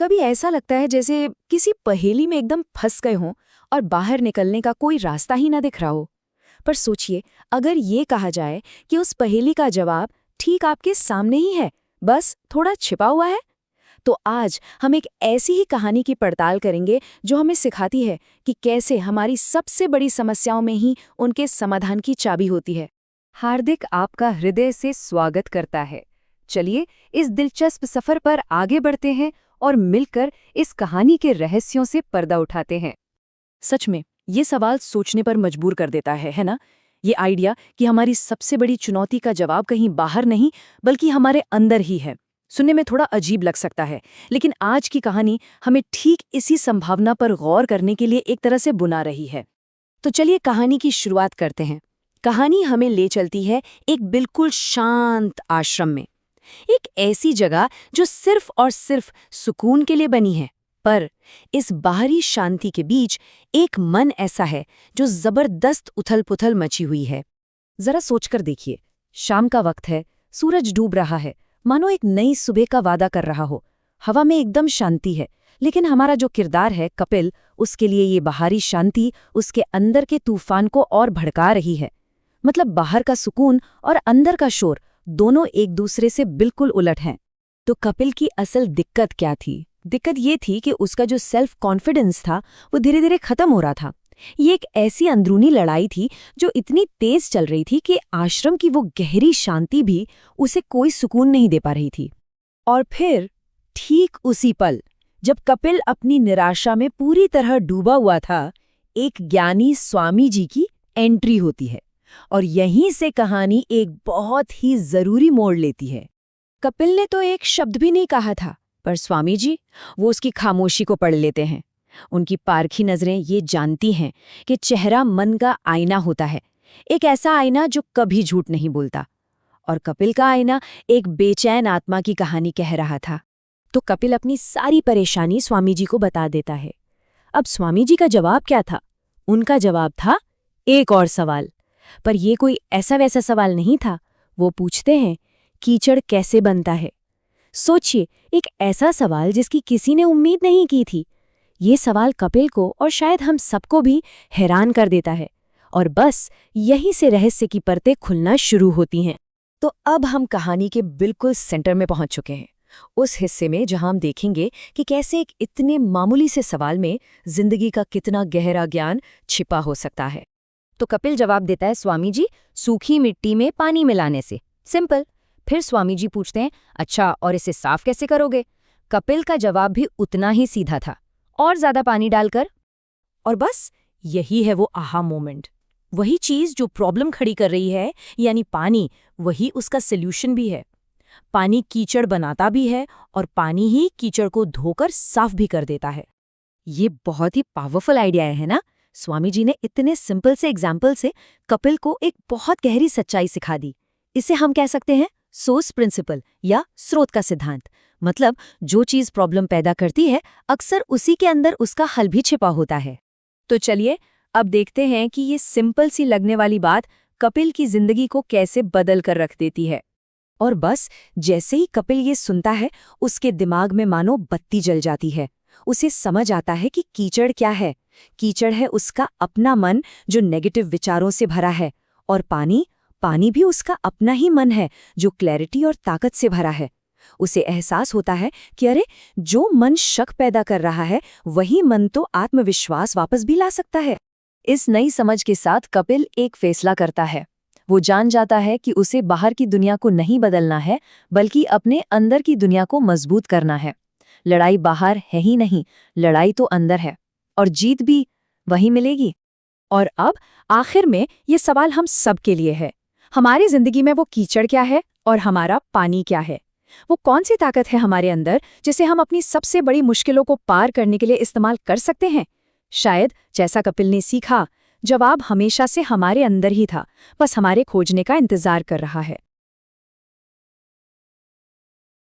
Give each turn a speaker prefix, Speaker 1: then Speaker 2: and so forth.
Speaker 1: कभी ऐसा लगता है जैसे किसी पहेली में एकदम फंस गए हों और बाहर निकलने का कोई रास्ता ही ना दिख रहा हो। पर सोचिए, अगर ये कहा जाए कि उस पहेली का जवाब ठीक आपके सामने ही है, बस थोड़ा छिपा हुआ है। तो आज हम एक ऐसी ही कहानी की पड़ताल करेंगे जो हमें सिखाती है कि कैसे हमारी सबसे बड़ी समस्याओं में ही उनके समाधान की चाबी होती है।
Speaker 2: हार्दिक आपका हृदय से स्वागत करता है। चलिए इस दिलचस्प सफर पर आगे बढ़ते हैं और मिलकर इस कहानी के रहस्यों से पर्दा उठाते हैं।
Speaker 1: सच में ये सवाल सोचने पर मजबूर कर देता है ना? ये आइडिया कि हमारी सबसे बड़ी चुनौती का जवाब कहीं बाहर नहीं बल्कि हमारे अंदर ही है, सुनने में थोड़ा अजीब लग सकता है, लेकिन आज की कहानी हमें ठीक इसी संभावना पर गौर करने के लिए एक तरह से बुला रही है। तो चलिए कहानी की शुरुआत करते हैं। कहानी हमें ले चलती है एक बिल्कुल शांत आश्रम में, एक ऐसी जगह जो सिर्फ और सिर्फ सुकून के लिए बनी है। पर इस बाहरी शांति के बीच एक मन ऐसा है जो जबरदस्त उथल-पुथल मची हुई है। जरा सोचकर देखिए, शाम का वक्त है, सूरज डूब रहा है, मानो एक नई सुबह का वादा कर रहा हो। हवा में एकदम शांति है, लेकिन हमारा जो किरदार है कपिल, उसके लिए ये बाहरी शांति उसके अंदर के तूफान को और भड़का रही है। मतलब बाहर का सुकून और अंदर का शोर दोनों एक दूसरे से बिल्कुल उलट हैं। तो कपिल की असल दिक्कत क्या थी? दिक्कत ये थी कि उसका जो सेल्फ कॉन्फिडेंस था वो धीरे धीरे खत्म हो रहा था। ये एक ऐसी अंदरूनी लड़ाई थी जो इतनी तेज चल रही थी कि आश्रम की वो गहरी शांति भी उसे कोई सुकून नहीं दे पा रही थी। और फिर ठीक उसी पल, जब कपिल अपनी निराशा में पूरी तरह डूबा हुआ था, एक ज्ञानी स्वामी जी की एंट्री होती है और यहीं से कहानी एक बहुत ही जरूरी मोड़ लेती है। कपिल ने तो एक शब्द भी नहीं कहा था, पर स्वामी जी वो उसकी खामोशी को पढ़ लेते हैं। उनकी पारखी नजरें ये जानती हैं कि चेहरा मन का आईना होता है, एक ऐसा आईना जो कभी झूठ नहीं बोलता। और कपिल का आईना एक बेचैन आत्मा की कहानी कह रहा था। तो कपिल अपनी सारी परेशानी स्वामी जी को बता देता है। अब स्वामी जी का जवाब क्या था? उनका जवाब था एक और सवाल। पर यह कोई ऐसा वैसा सवाल नहीं था। वो पूछते हैं, कीचड़ कैसे बनता है? सोचिए, एक ऐसा सवाल जिसकी किसी ने उम्मीद नहीं की थी। ये सवाल कपिल को और शायद हम सबको भी हैरान कर देता है। और बस यहीं से रहस्य की परतें खुलना शुरू होती हैं। तो अब हम कहानी के बिल्कुल सेंटर में पहुंच चुके हैं, उस हिस्से में जहां हम देखेंगे कि कैसे एक इतने मामूली से सवाल में जिंदगी का कितना गहरा ज्ञान छिपा हो सकता है। तो कपिल जवाब देता है, स्वामी जी, सूखी मिट्टी में पानी मिलाने से। सिंपल। फिर स्वामी जी पूछते हैं, अच्छा, और इसे साफ कैसे करोगे? कपिल का जवाब भी उतना ही सीधा था, और ज्यादा पानी डालकर। और बस यही है वो आहा मोमेंट। वही चीज जो प्रॉब्लम खड़ी कर रही है, यानी पानी, वही उसका सल्यूशन भी है। पानी कीचड़ बनाता भी है और पानी ही कीचड़ को धोकर साफ भी कर देता है। ये बहुत ही पावरफुल आइडिया है ना? स्वामी जी ने इतने सिंपल से एग्जाम्पल से कपिल को एक बहुत गहरी सच्चाई सिखा दी। इसे हम कह सकते हैं सोर्स प्रिंसिपल या स्रोत का सिद्धांत। मतलब जो चीज प्रॉब्लम पैदा करती है, अक्सर उसी के अंदर उसका हल भी छिपा होता है। तो चलिए अब देखते हैं कि ये सिंपल सी लगने वाली बात कपिल की जिंदगी को कैसे बदल कर रख देती है। और बस जैसे ही कपिल ये सुनता है, उसके दिमाग में मानो बत्ती जल जाती है। उसे समझ आता है कि कीचड़ क्या है। कीचड़ है उसका अपना मन जो नेगेटिव विचारों से भरा है, और पानी भी उसका अपना ही मन है जो क्लैरिटी और ताकत से भरा है। उसे एहसास होता है कि अरे, जो मन शक पैदा कर रहा है, वही मन तो आत्मविश्वास वापस भी ला सकता है। इस नई समझ के साथ कपिल एक फैसला करता है। वो जान जाता है कि उसे बाहर की दुनिया को नहीं बदलना है, बल्कि अपने अंदर की दुनिया को मजबूत करना है। लड़ाई बाहर है ही नहीं, लड़ाई तो अंदर है, और जीत भी वही मिलेगी। और अब आखिर में ये सवाल हम सब के लिए है। हमारी जिंदगी में वो कीचड़ क्या है और हमारा पानी क्या है? वो कौन सी ताकत है हमारे अंदर जिसे हम अपनी सबसे बड़ी मुश्किलों को पार करने के लिए इस्तेमाल कर सकते हैं? शायद जैसा कपिल ने सीखा, जवाब हमेशा से हमारे अंदर ही था, बस हमारे खोजने का इंतजार कर रहा है।